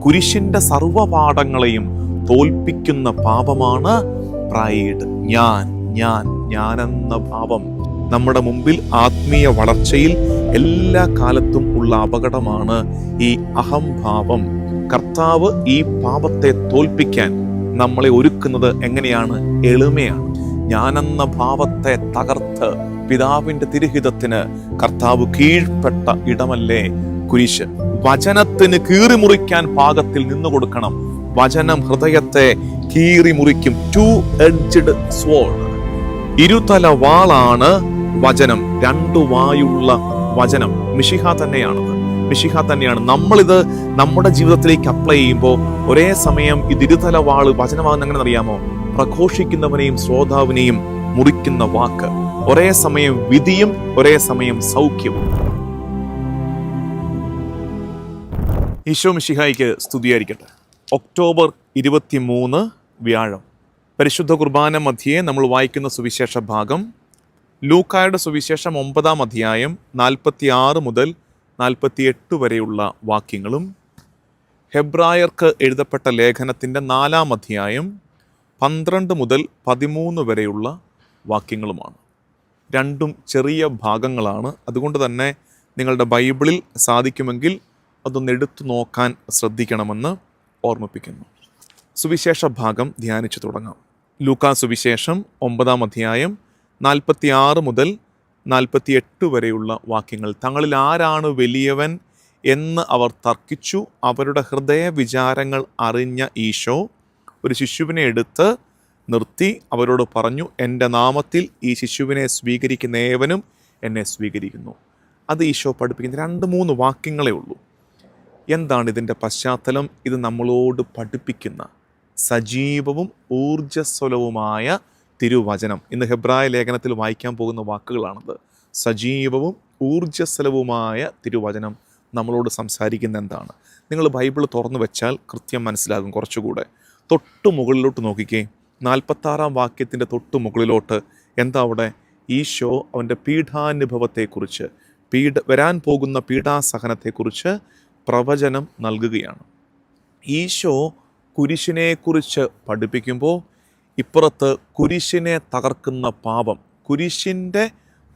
കുരിശിന്റെ സർവ്വപാഠങ്ങളെയും തോൽപ്പിക്കുന്ന പാപമാണ് പ്രൈഡ്. ഞാനെന്ന ഭാവം നമ്മുടെ മുമ്പിൽ ആത്മീയ വളർച്ചയിൽ എല്ലാ കാലത്തും ഉള്ള അപകടമാണ് ഈ അഹംഭാവം. കർത്താവ് ഈ പാപത്തെ തോൽപ്പിക്കാൻ നമ്മളെ ഒരുക്കുന്നത് എങ്ങനെയാണ്? എളിമയാണ്. ഞാനെന്ന ഭാവത്തെ തകർത്ത് പിതാവിന്റെ തിരുഹിതത്തിന് കർത്താവ് കീഴ്പ്പെട്ട ഇടമല്ലേ കുരിശ്. വചനത്തിന് കീറിമുറിക്കാൻ പാകത്തിൽ നിന്നു കൊടുക്കണം. വചനം ഹൃദയത്തെ കീറിമുറിക്കും. ടു എഡ്ജ്ഡ് സ്വോർഡ്, ഇരുതല വാളാണ് വചനം. രണ്ടു വായുള്ള വചനം മിശിഹ തന്നെയാണ്. നമ്മളിത് നമ്മുടെ ജീവിതത്തിലേക്ക് അപ്ലൈ ചെയ്യുമ്പോൾ ഒരേ സമയം ഇത് ഇരുതല വാള് വചനമാകുന്ന എങ്ങനെ അറിയാമോ? പ്രഘോഷിക്കുന്നവനെയും ശ്രോതാവിനെയും മുറിക്കുന്ന വാക്ക്. ഒരേ സമയം വിധിയും ഒരേ സമയം സൗഖ്യവും. ഈശോ മിശിഹായിക്ക് സ്തുതിയായിരിക്കട്ടെ. ഒക്ടോബർ 23 വ്യാഴം. പരിശുദ്ധ കുർബാന മധ്യേ നമ്മൾ വായിക്കുന്ന സുവിശേഷ ഭാഗം ലൂക്കായുടെ സുവിശേഷം 9-ാം അധ്യായം 46 മുതൽ 48 വരെയുള്ള വാക്യങ്ങളും ഹെബ്രായർക്ക് എഴുതപ്പെട്ട ലേഖനത്തിൻ്റെ 4-ാം അധ്യായം 12 മുതൽ 13 വരെയുള്ള വാക്യങ്ങളുമാണ്. രണ്ടും ചെറിയ ഭാഗങ്ങളാണ്. അതുകൊണ്ട് തന്നെ നിങ്ങളുടെ ബൈബിളിൽ സാധിക്കുമെങ്കിൽ അതൊന്ന് എടുത്തു നോക്കാൻ ശ്രദ്ധിക്കണമെന്ന് ഓർമ്മിപ്പിക്കുന്നു. സുവിശേഷ ഭാഗം ധ്യാനിച്ചു തുടങ്ങാം. ലൂക്കാ സുവിശേഷം 9-ാം അധ്യായം 46 മുതൽ 48 വരെയുള്ള വാക്യങ്ങൾ. തങ്ങളിൽ ആരാണ് വലിയവൻ എന്ന് അവർ തർക്കിച്ചു. അവരുടെ ഹൃദയ വിചാരങ്ങൾ അറിഞ്ഞ ഈശോ ഒരു ശിശുവിനെ എടുത്ത് നിർത്തി അവരോട് പറഞ്ഞു, എൻ്റെ നാമത്തിൽ ഈ ശിശുവിനെ സ്വീകരിക്കുന്ന ഏവനും എന്നെ സ്വീകരിക്കുന്നു. അത് ഈശോ പഠിപ്പിക്കുന്ന 2-3 വാക്യങ്ങളേ ഉള്ളൂ. എന്താണ് ഇതിൻ്റെ പശ്ചാത്തലം? ഇത് നമ്മളോട് പഠിപ്പിക്കുന്ന സജീവവും ഊർജ്ജസ്വലവുമായ തിരുവചനം. ഇന്ന് ഹെബ്രായ ലേഖനത്തിൽ വായിക്കാൻ പോകുന്ന വാക്കുകളാണത്. സജീവവും ഊർജ്ജസ്വലവുമായ തിരുവചനം നമ്മളോട് സംസാരിക്കുന്ന എന്താണ്? നിങ്ങൾ ബൈബിൾ തുറന്നു വെച്ചാൽ കൃത്യം മനസ്സിലാകും. കുറച്ചുകൂടെ തൊട്ടു മുകളിലോട്ട് നോക്കിക്കേ. 46-ാം വാക്യത്തിൻ്റെ തൊട്ടു മുകളിലോട്ട് എന്താ അവിടെ? ഈശോ അവൻ്റെ പീഠാനുഭവത്തെക്കുറിച്ച്, വരാൻ പോകുന്ന പീഠാസഹനത്തെക്കുറിച്ച് പ്രവചനം നൽകുകയാണ്. ഈശോ കുരിശിനെക്കുറിച്ച് പഠിപ്പിക്കുമ്പോൾ ഇപ്പുറത്ത് കുരിശിനെ തകർക്കുന്ന പാപം, കുരിശിൻ്റെ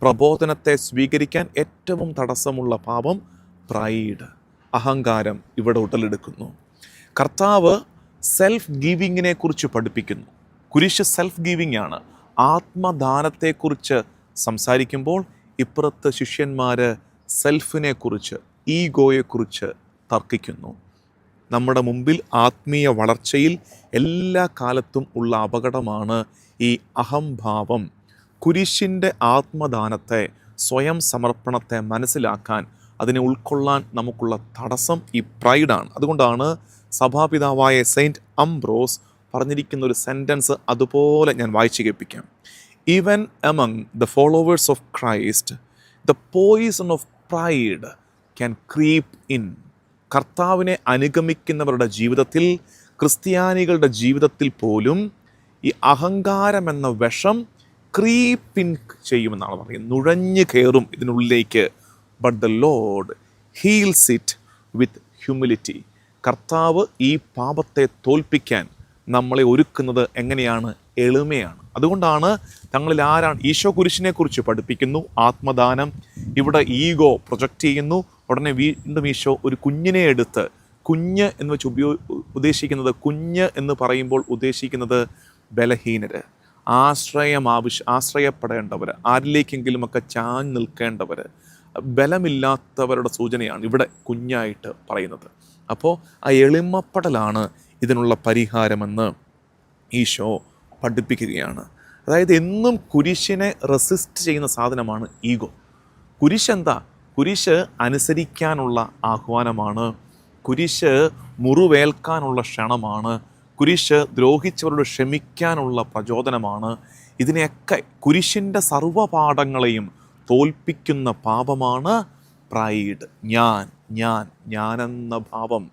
പ്രബോധനത്തെ സ്വീകരിക്കാൻ ഏറ്റവും തടസ്സമുള്ള പാപം പ്രൈഡ്, അഹങ്കാരം ഇവിടെ ഉടലെടുക്കുന്നു. കർത്താവ് സെൽഫ് ഗീവിങ്ങിനെ കുറിച്ച് പഠിപ്പിക്കുന്നു. കുരിശ് സെൽഫ് ഗീവിങ് ആണ്. ആത്മദാനത്തെക്കുറിച്ച് സംസാരിക്കുമ്പോൾ ഇപ്പുറത്ത് ശിഷ്യന്മാർ സെൽഫിനെ കുറിച്ച്, ഈഗോയെക്കുറിച്ച് തർക്കിക്കുന്നു. നമ്മുടെ മുമ്പിൽ ആത്മീയ വളർച്ചയിൽ എല്ലാ കാലത്തും ഉള്ള അപകടമാണ് ഈ അഹംഭാവം. കുരിശിൻ്റെ ആത്മദാനത്തെ, സ്വയം സമർപ്പണത്തെ മനസ്സിലാക്കാൻ, അതിനെ ഉൾക്കൊള്ളാൻ നമുക്കുള്ള തടസ്സം ഈ പ്രൈഡാണ്. അതുകൊണ്ടാണ് സഭാപിതാവായ സെയിൻറ്റ് അംബ്രോസ് പറഞ്ഞിരിക്കുന്ന ഒരു സെൻറ്റൻസ് അതുപോലെ ഞാൻ വായിച്ചു കേൾപ്പിക്കാം. Even among the followers of Christ, the poison of pride can creep in. കർത്താവിനെ അനുഗമിക്കുന്നവരുടെ ജീവിതത്തിൽ, ക്രിസ്ത്യാനികളുടെ ജീവിതത്തിൽ പോലും ഈ അഹങ്കാരം എന്ന വിഷം ക്രീപ്പിൻ ചെയ്യുമെന്നാണ് പറയുന്നത്. നുഴഞ്ഞു കയറും ഇതിനുള്ളിലേക്ക്. But the lord heals it with humility. കർത്താവ് ഈ പാപത്തെ തോൽപ്പിക്കാൻ നമ്മളെ ഒരുക്കുന്നത് എങ്ങനെയാണ്? എളിമയാണ്. അതുകൊണ്ടാണ് തങ്ങളിൽ ആരാണ്. ഈശോ കുരിശിനെ കുറിച്ച് പഠിപ്പിക്കുന്നു, ആത്മദാനം. ഇവിടെ ഈഗോ പ്രൊജക്റ്റ് ചെയ്യുന്നു. ഉടനെ വീണ്ടും ഈശോ ഒരു കുഞ്ഞിനെ എടുത്ത്, കുഞ്ഞ് എന്ന് വെച്ച് ഉദ്ദേശിക്കുന്നത്, കുഞ്ഞ് എന്ന് പറയുമ്പോൾ ഉദ്ദേശിക്കുന്നത് ബലഹീനര്, ആശ്രയപ്പെടേണ്ടവർ, ആരിലേക്കെങ്കിലുമൊക്കെ ചാഞ്ഞ് നിൽക്കേണ്ടവർ, ബലമില്ലാത്തവരുടെ സൂചനയാണ് ഇവിടെ കുഞ്ഞായിട്ട് പറയുന്നത്. അപ്പോൾ ആ എളിമപ്പെടലാണ് ഇതിനുള്ള പരിഹാരമെന്ന് ഈശോ പഠിപ്പിക്കുകയാണ്. അതായത് എന്നും കുരിശിനെ റെസിസ്റ്റ് ചെയ്യുന്ന സാധനമാണ് ഈഗോ. കുരിശ് എന്താ? കുരിശ് അനുസരിക്കാനുള്ള ആഹ്വാനമാണ്. കുരിശ് മുറിവേൽക്കാനുള്ള ക്ഷണമാണ്. കുരിശ് ദ്രോഹിച്ചവരോട് ക്ഷമിക്കാനുള്ള പ്രചോദനമാണ്. ഇതിനെയൊക്കെ കുരിശിൻ്റെ സർവ്വപാഠങ്ങളെയും തോൽപ്പിക്കുന്ന പാപമാണ് പ്രൈഡ്. ഞാനെന്ന ഭാവം.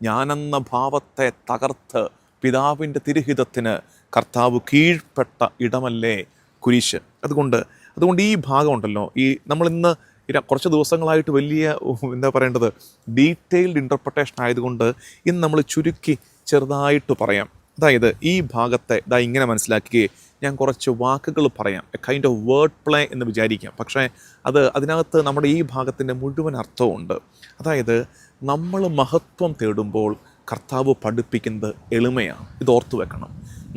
ഞാനെന്ന ഭാവത്തെ തകർത്ത് പിതാവിൻ്റെ തിരുഹിതത്തിന് കർത്താവ് കീഴ്പ്പെട്ട ഇടമല്ലേ കുരിശ്. അതുകൊണ്ട് ഈ ഭാഗമുണ്ടല്ലോ, നമ്മളിന്ന് കുറച്ച് ദിവസങ്ങളായിട്ട് വലിയ എന്താ പറയേണ്ടത് ഡീറ്റെയിൽഡ് ഇൻ്റർപ്രിട്ടേഷൻ ആയതുകൊണ്ട് ഇന്ന് നമ്മൾ ചുരുക്കി ചെറുതായിട്ട് പറയാം. അതായത് ഈ ഭാഗത്തെ ഇങ്ങനെ മനസ്സിലാക്കുകയെ ഞാൻ കുറച്ച് വാക്കുകൾ പറയാം, A kind of word play എന്ന് വിചാരിക്കാം. പക്ഷേ അതിനകത്ത് നമ്മുടെ ഈ ഭാഗത്തിൻ്റെ മുഴുവൻ അർത്ഥമുണ്ട്. അതായത് നമ്മൾ മഹത്വം തേടുമ്പോൾ കർത്താവ് പഠിപ്പിക്കുന്നത് എളിമയാണ്. ഇത് ഓർത്തു വെക്കണം.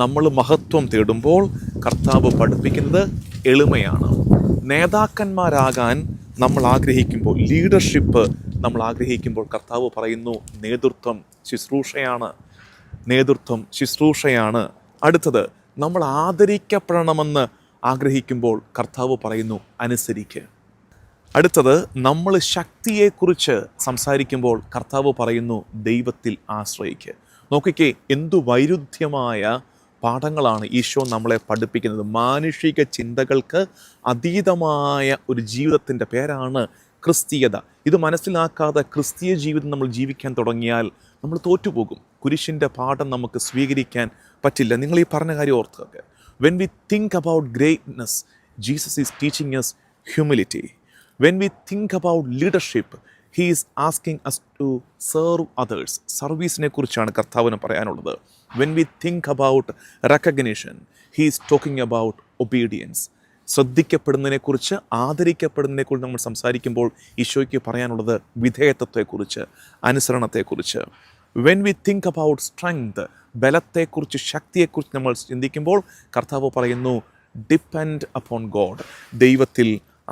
നമ്മൾ മഹത്വം തേടുമ്പോൾ കർത്താവ് പഠിപ്പിക്കുന്നത് എളിമയാണ്. നേതാക്കന്മാരാകാൻ നമ്മൾ ആഗ്രഹിക്കുമ്പോൾ, ലീഡർഷിപ്പ് നമ്മൾ ആഗ്രഹിക്കുമ്പോൾ കർത്താവ് പറയുന്നു നേതൃത്വം ശുശ്രൂഷയാണ്. നേതൃത്വം ശുശ്രൂഷയാണ്. അടുത്തത്, നമ്മൾ ആദരിക്കപ്പെടണമെന്ന് ആഗ്രഹിക്കുമ്പോൾ കർത്താവ് പറയുന്നു അനുസരിക്കുക. അടുത്തത്, നമ്മൾ ശക്തിയെക്കുറിച്ച് സംസാരിക്കുമ്പോൾ കർത്താവ് പറയുന്നു ദൈവത്തിൽ ആശ്രയിക്കുക. നോക്കിക്കേ, എന്തു വൈരുദ്ധ്യമായ പാഠങ്ങളാണ് ഈശോ നമ്മളെ പഠിപ്പിക്കുന്നത്. മാനുഷിക ചിന്തകൾക്ക് അതീതമായ ഒരു ജീവിതത്തിൻ്റെ പേരാണ് ക്രിസ്തീയത. ഇത് മനസ്സിലാക്കാതെ ക്രിസ്തീയ ജീവിതം നമ്മൾ ജീവിക്കാൻ തുടങ്ങിയാൽ നമ്മൾ തോറ്റുപോകും. കുരിശിൻ്റെ പാഠം നമുക്ക് സ്വീകരിക്കാൻ പറ്റില്ല. നിങ്ങൾ ഈ പറഞ്ഞ കാര്യം ഓർക്കുക. When we think about greatness, Jesus is teaching us humility. When we think about leadership, he is asking us to serve others. സർവീസിനെ കുറിച്ചാണ് കർത്താവിന് പറയാനുള്ളത്. When we think about recognition, he is talking about obedience. ശ്രദ്ധിക്കപ്പെടുന്നതിനെക്കുറിച്ച്, ആദരിക്കപ്പെടുന്നതിനെക്കുറിച്ച് നമ്മൾ സംസാരിക്കുമ്പോൾ ഈശോയ്ക്ക് പറയാനുള്ളത് വിധേയത്വത്തെക്കുറിച്ച്, അനുസരണത്തെക്കുറിച്ച്. When we think about strength, ബലത്തെക്കുറിച്ച്, ശക്തിയെക്കുറിച്ച് നമ്മൾ ചിന്തിക്കുമ്പോൾ കർത്താവ് പറയുന്നു ഡിപ്പെൻഡ് അപ്പോൺ ഗോഡ്, ദൈവത്തിൽ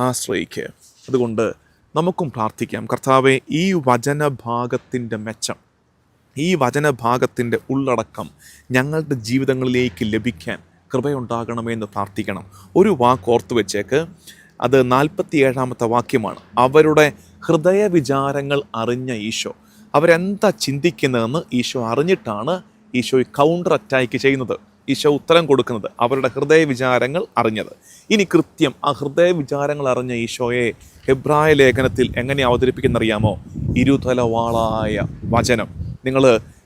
ആശ്രയിക്കുക. അതുകൊണ്ട് നമുക്കും പ്രാർത്ഥിക്കാം, കർത്താവെ ഈ വചനഭാഗത്തിൻ്റെ മെച്ചം, ഈ വചനഭാഗത്തിൻ്റെ ഉള്ളടക്കം ഞങ്ങളുടെ ജീവിതങ്ങളിലേക്ക് ലഭിക്കാൻ കൃപയുണ്ടാകണമെന്ന് പ്രാർത്ഥിക്കണം. ഒരു വാക്ക് ഓർത്തു വെച്ചേക്ക്, അത് 47 വാക്യമാണ്. അവരുടെ ഹൃദയ വിചാരങ്ങൾ അറിഞ്ഞ ഈശോ. അവരെന്താ ചിന്തിക്കുന്നതെന്ന് ഈശോ അറിഞ്ഞിട്ടാണ് ഈശോ കൗണ്ടർ അറ്റാക്ക് ചെയ്യുന്നത്, ഈശോ ഉത്തരം കൊടുക്കുന്നത്. അവരുടെ ഹൃദയ വിചാരങ്ങൾ അറിഞ്ഞത്. ഇനി കൃത്യം ആ ഹൃദയ വിചാരങ്ങൾ അറിഞ്ഞ ഈശോയെ ഹെബ്രായ ലേഖനത്തിൽ എങ്ങനെ അവതരിപ്പിക്കുന്നറിയാമോ? ഇരുതലവാളായ വചനം. നിങ്ങൾ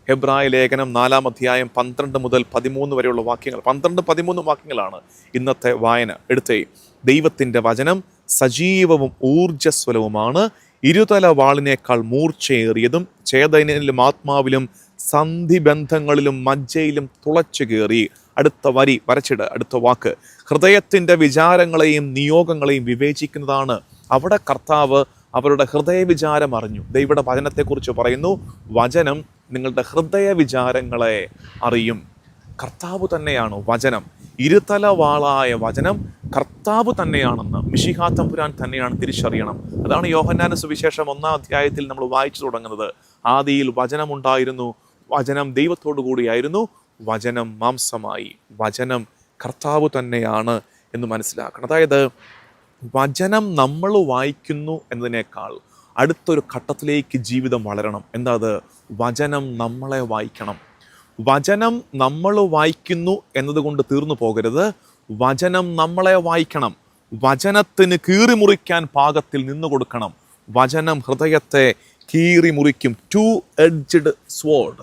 ഹെബ്രായ ലേഖനം 4-ാം അധ്യായം 12 മുതൽ 13 വരെയുള്ള വാക്യങ്ങൾ, 12-13 വാക്യങ്ങളാണ് ഇന്നത്തെ വായന. എടുത്തേ, ദൈവത്തിൻ്റെ വചനം സജീവവും ഊർജ്ജസ്വലവുമാണ്, ഇരുതല വാളിനേക്കാൾ മൂർച്ചയേറിയതും ചേതനയിലും ആത്മാവിലും സന്ധിബന്ധങ്ങളിലും മജ്ജയിലും തുളച്ചു കയറി. അടുത്ത വരി വരച്ചിട്, അടുത്ത വാക്ക്, ഹൃദയത്തിൻ്റെ വിചാരങ്ങളെയും നിയോഗങ്ങളെയും വിവേചിക്കുന്നതാണ്. അവിടെ കർത്താവ് അവരുടെ ഹൃദയ വിചാരം അറിഞ്ഞു. ദൈവയുടെ വചനത്തെക്കുറിച്ച് പറയുന്നു, വചനം നിങ്ങളുടെ ഹൃദയ വിചാരങ്ങളെ അറിയും. കർത്താവ് തന്നെയാണ് വചനം. ഇരുതലവാളായ വചനം കർത്താവ് തന്നെയാണെന്ന് മിശിഹാ തമ്പുരാൻ തന്നെയാണ് തിരിച്ചറിയണം. അതാണ് യോഹന്നാന്റെ സുവിശേഷം 1-ാം അധ്യായത്തിൽ നമ്മൾ വായിച്ചു തുടങ്ങുന്നത്. ആദിയിൽ വചനമുണ്ടായിരുന്നു, വചനം ദൈവത്തോടു കൂടിയായിരുന്നു, വചനം മാംസമായി. വചനം കർത്താവ് തന്നെയാണ് എന്ന് മനസ്സിലാക്കണം. അതായത് വചനം നമ്മൾ വായിക്കുന്നു എന്നതിനേക്കാൾ അടുത്തൊരു ഘട്ടത്തിലേക്ക് ജീവിതം വളരണം. എന്താ അത്? വചനം നമ്മളെ വായിക്കണം. വചനം നമ്മൾ വായിക്കുന്നു എന്നതുകൊണ്ട് തീർന്നു പോകരുത്. വചനം നമ്മളെ വായിക്കണം. വചനത്തിന് കീറിമുറിക്കാൻ പാകത്തിൽ നിന്നു കൊടുക്കണം. വചനം ഹൃദയത്തെ കീറിമുറിക്കും. 2-edged sword,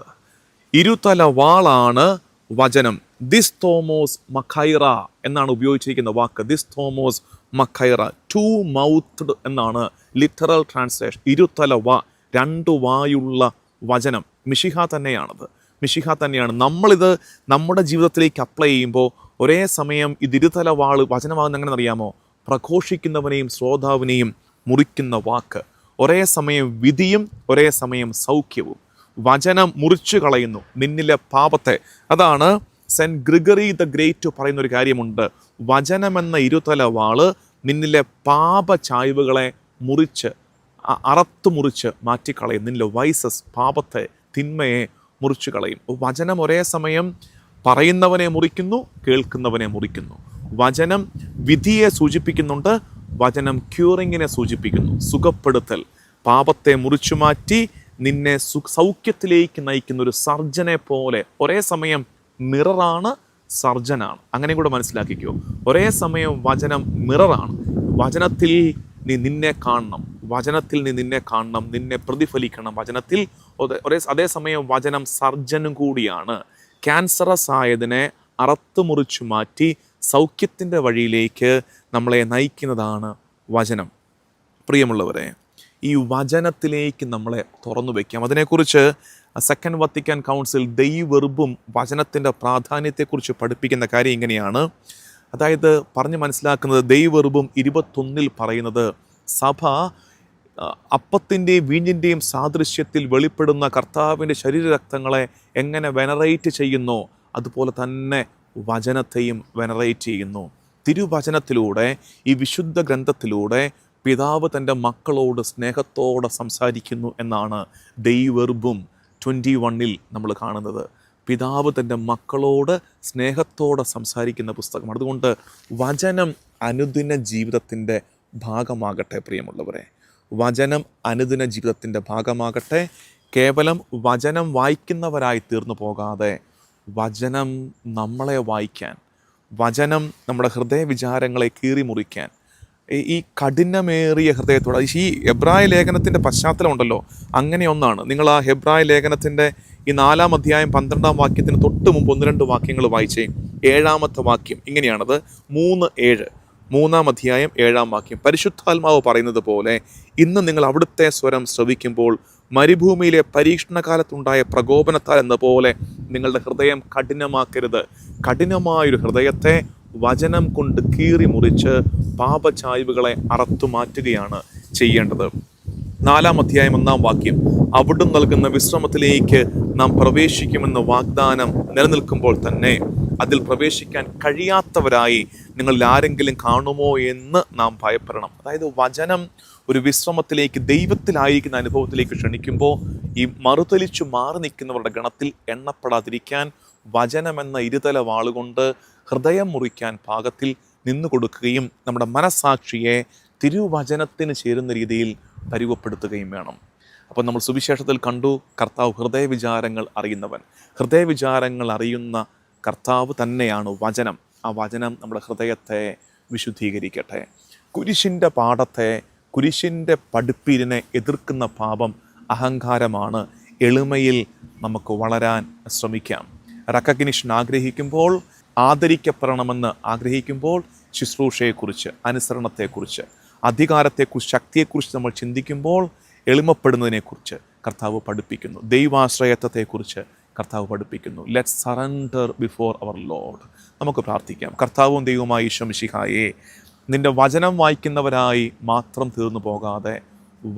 ഇരുതല വാളാണ് വചനം. ദിസ്തോമോസ് മഖൈറ എന്നാണ് ഉപയോഗിച്ചിരിക്കുന്ന വാക്ക്. ദിസ്തോമോസ് മഖൈറ, 2-mouthed എന്നാണ് ലിറ്ററൽ ട്രാൻസ്ലേഷൻ. ഇരുതല വാ, 2 വായുള്ള വചനം. മിശിഹ തന്നെയാണത്, മിശിഹ തന്നെയാണ്. നമ്മളിത് നമ്മുടെ ജീവിതത്തിലേക്ക് അപ്ലൈ ചെയ്യുമ്പോൾ ഒരേ സമയം ഇത് ഇരുതല വാള് വചനമാകുന്ന എങ്ങനെ അറിയാമോ? പ്രഘോഷിക്കുന്നവനെയും ശ്രോതാവിനെയും മുറിക്കുന്ന വാക്ക്. ഒരേ സമയം വിധിയും ഒരേ സമയം സൗഖ്യവും. വചനം മുറിച്ചു കളയുന്നു നിന്നിലെ പാപത്തെ. അതാണ് സെന്റ് ഗ്രിഗറി ദ ഗ്രേറ്റ് പറയുന്ന ഒരു കാര്യമുണ്ട്. വചനമെന്ന ഇരുതല വാള് നിന്നിലെ പാപ ചായ്വുകളെ മുറിച്ച്, അറത്തു മുറിച്ച് മാറ്റിക്കളയും. നിന്നിലെ വൈസസ്, പാപത്തെ, തിന്മയെ മുറിച്ചു കളയും. വചനം ഒരേ സമയം പറയുന്നവനെ മുറിക്കുന്നു, കേൾക്കുന്നവനെ മുറിക്കുന്നു. വചനം വിധിയെ സൂചിപ്പിക്കുന്നുണ്ട്, വചനം ക്യൂറിങ്ങിനെ സൂചിപ്പിക്കുന്നു, സുഖപ്പെടുത്തൽ. പാപത്തെ മുറിച്ചു മാറ്റി നിന്നെ സൗഖ്യത്തിലേക്ക് നയിക്കുന്ന ഒരു സർജനെ പോലെ. ഒരേ സമയം മിററാണ്, സർജനാണ്. അങ്ങനെ കൂടെ മനസ്സിലാക്കിക്കോ. ഒരേ സമയം വചനം മിററാണ്. വചനത്തിൽ നീ നിന്നെ കാണണം, വചനത്തിൽ നീ നിന്നെ കാണണം, നിന്നെ പ്രതിഫലിക്കണം വചനത്തിൽ. അതേസമയം വചനം സർജനും കൂടിയാണ്. ക്യാൻസറസ് ആയതിനെ അറത്തു മുറിച്ചു മാറ്റി സൗഖ്യത്തിൻ്റെ വഴിയിലേക്ക് നമ്മളെ നയിക്കുന്നതാണ് വചനം. പ്രിയമുള്ളവരെ, ഈ വചനത്തിലേക്ക് നമ്മളെ തുറന്നു വയ്ക്കാം. അതിനെക്കുറിച്ച് സെക്കൻഡ് വത്തിക്കാൻ കൗൺസിൽ ദൈവവെർബും വചനത്തിൻ്റെ പ്രാധാന്യത്തെക്കുറിച്ച് പഠിപ്പിക്കുന്ന കാര്യം ഇങ്ങനെയാണ്. അതായത് പറഞ്ഞ് മനസ്സിലാക്കുന്നത്, ദൈവവെർബും 21 പറയുന്നത് സഭ അപ്പത്തിൻ്റെയും വീഞ്ഞിൻ്റെയും സാദൃശ്യത്തിൽ വെളിപ്പെടുന്ന കർത്താവിൻ്റെ ശരീരരക്തങ്ങളെ എങ്ങനെ വെനറേറ്റ് ചെയ്യുന്നോ അതുപോലെ തന്നെ വചനത്തെയും വെനറേറ്റ് ചെയ്യുന്നു. തിരുവചനത്തിലൂടെ, ഈ വിശുദ്ധ ഗ്രന്ഥത്തിലൂടെ പിതാവ് തൻ്റെ മക്കളോട് സ്നേഹത്തോടെ സംസാരിക്കുന്നു എന്നാണ് ദൈവവെർബും 21 നമ്മൾ കാണുന്നത്. പിതാവ് തൻ്റെ മക്കളോട് സ്നേഹത്തോടെ സംസാരിക്കുന്ന പുസ്തകമാണ്. അതുകൊണ്ട് വചനം അനുദിന ജീവിതത്തിൻ്റെ ഭാഗമാകട്ടെ പ്രിയമുള്ളവരെ. വചനം അനുദിന ജീവിതത്തിൻ്റെ ഭാഗമാകട്ടെ. കേവലം വചനം വായിക്കുന്നവരായി തീർന്നു പോകാതെ വചനം നമ്മളെ വായിക്കാൻ, വചനം നമ്മുടെ ഹൃദയ വിചാരങ്ങളെ കീറിമുറിക്കാൻ, ഈ കഠിനമേറിയ ഹൃദയത്തോടെ, ഈ ഹെബ്രായ ലേഖനത്തിൻ്റെ പശ്ചാത്തലം ഉണ്ടല്ലോ, അങ്ങനെ ഒന്നാണ്. നിങ്ങൾ ആ ഹെബ്രായ ലേഖനത്തിൻ്റെ ഈ 4-ാം അധ്യായം 12-ാം വാക്യത്തിന് തൊട്ട് മുമ്പ് 1-2 വാക്യങ്ങൾ വായിച്ചേ. 7-ാമത്തെ വാക്യം ഇങ്ങനെയാണത്. 3:7, 3-ാം അധ്യായം 7-ാം വാക്യം. പരിശുദ്ധാത്മാവ് പറയുന്നത് പോലെ, ഇന്ന് നിങ്ങൾ അവിടുത്തെ സ്വരം ശ്രവിക്കുമ്പോൾ മരുഭൂമിയിലെ പരീക്ഷണകാലത്തുണ്ടായ പ്രകോപനത്താൽ എന്ന പോലെ നിങ്ങളുടെ ഹൃദയം കഠിനമാക്കരുത്. കഠിനമായൊരു ഹൃദയത്തെ വചനം കൊണ്ട് കീറി മുറിച്ച് പാപചായ്വുകളെ അറത്തു മാറ്റുകയാണ് ചെയ്യേണ്ടത്. 4-ാം അധ്യായം 1-ാം വാക്യം, അവിടുന്ന് നൽകുന്ന വിശ്രമത്തിലേക്ക് നാം പ്രവേശിക്കുമെന്ന വാഗ്ദാനം നിലനിൽക്കുമ്പോൾ തന്നെ അതിൽ പ്രവേശിക്കാൻ കഴിയാത്തവരായി നിങ്ങളിൽ ആരെങ്കിലും കാണുമോ എന്ന് നാം ഭയപ്പെടണം. അതായത് വചനം ഒരു വിശ്രമത്തിലേക്ക്, ദൈവത്തിലായിരിക്കുന്ന അനുഭവത്തിലേക്ക് ക്ഷണിക്കുമ്പോൾ ഈ മറുതലിച്ചു മാറി നിൽക്കുന്നവരുടെ ഗണത്തിൽ എണ്ണപ്പെടാതിരിക്കാൻ വചനമെന്ന ഇരുതല വാളുകൊണ്ട് ഹൃദയം മുറിക്കാൻ പാകത്തിൽ നിന്നു കൊടുക്കുകയും നമ്മുടെ മനസാക്ഷിയെ തിരുവചനത്തിന് ചേരുന്ന രീതിയിൽ പരുവപ്പെടുത്തുകയും വേണം. അപ്പോൾ നമ്മൾ സുവിശേഷത്തിൽ കണ്ടു, കർത്താവ് ഹൃദയവിചാരങ്ങൾ അറിയുന്നവൻ. ഹൃദയവിചാരങ്ങൾ അറിയുന്ന കർത്താവ് തന്നെയാണ് വചനം. ആ വചനം നമ്മുടെ ഹൃദയത്തെ വിശുദ്ധീകരിക്കട്ടെ. കുരിശിൻ്റെ പാഠത്തെ, കുരിശിൻ്റെ പഠിപ്പീരിനെ എതിർക്കുന്ന പാപം അഹങ്കാരമാണ്. എളിമയിൽ നമുക്ക് വളരാൻ ശ്രമിക്കാം. റെക്കഗ്നിഷൻ ആഗ്രഹിക്കുമ്പോൾ, ആദരിക്കപ്പെടണമെന്ന് ആഗ്രഹിക്കുമ്പോൾ, ശുശ്രൂഷയെക്കുറിച്ച്, അനുസരണത്തെക്കുറിച്ച്, അധികാരത്തെക്കുറിച്ച്, ശക്തിയെക്കുറിച്ച് നമ്മൾ ചിന്തിക്കുമ്പോൾ എളിമപ്പെടുന്നതിനെക്കുറിച്ച് കർത്താവ് പഠിപ്പിക്കുന്നു. ദൈവാശ്രയത്വത്തെക്കുറിച്ച് കർത്താവ് പഠിപ്പിക്കുന്നു. Let's surrender before our lord. നമുക്ക് പ്രാർത്ഥിക്കാം. കർത്താവും ദൈവമായി ഈശോ മിശിഹായേ, നിൻ്റെ വചനം വായിക്കുന്നവരായി മാത്രം തീർന്നു പോകാതെ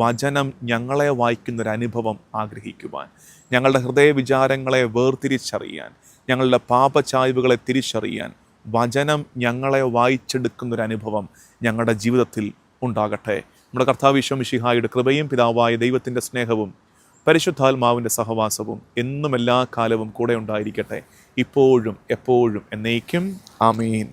വചനം ഞങ്ങളെ വായിക്കുന്നൊരനുഭവം ആഗ്രഹിക്കുവാൻ, ഞങ്ങളുടെ ഹൃദയ വിചാരങ്ങളെ വേർതിരിച്ചറിയാൻ, ഞങ്ങളുടെ പാപചായ്വുകളെ തിരിച്ചറിയാൻ വചനം ഞങ്ങളെ വായിച്ചെടുക്കുന്നൊരനുഭവം ഞങ്ങളുടെ ജീവിതത്തിൽ ഉണ്ടാകട്ടെ. നമ്മുടെ കർത്താവ് ഈശോ മിശിഹായുടെ കൃപയും പിതാവായ ദൈവത്തിൻ്റെ സ്നേഹവും പരിശുദ്ധാത്മാവിൻ്റെ സഹവാസവും എന്നും എല്ലാ കാലവും കൂടെ ഉണ്ടായിരിക്കട്ടെ, ഇപ്പോഴും എപ്പോഴും എന്നേക്കും. ആമേൻ.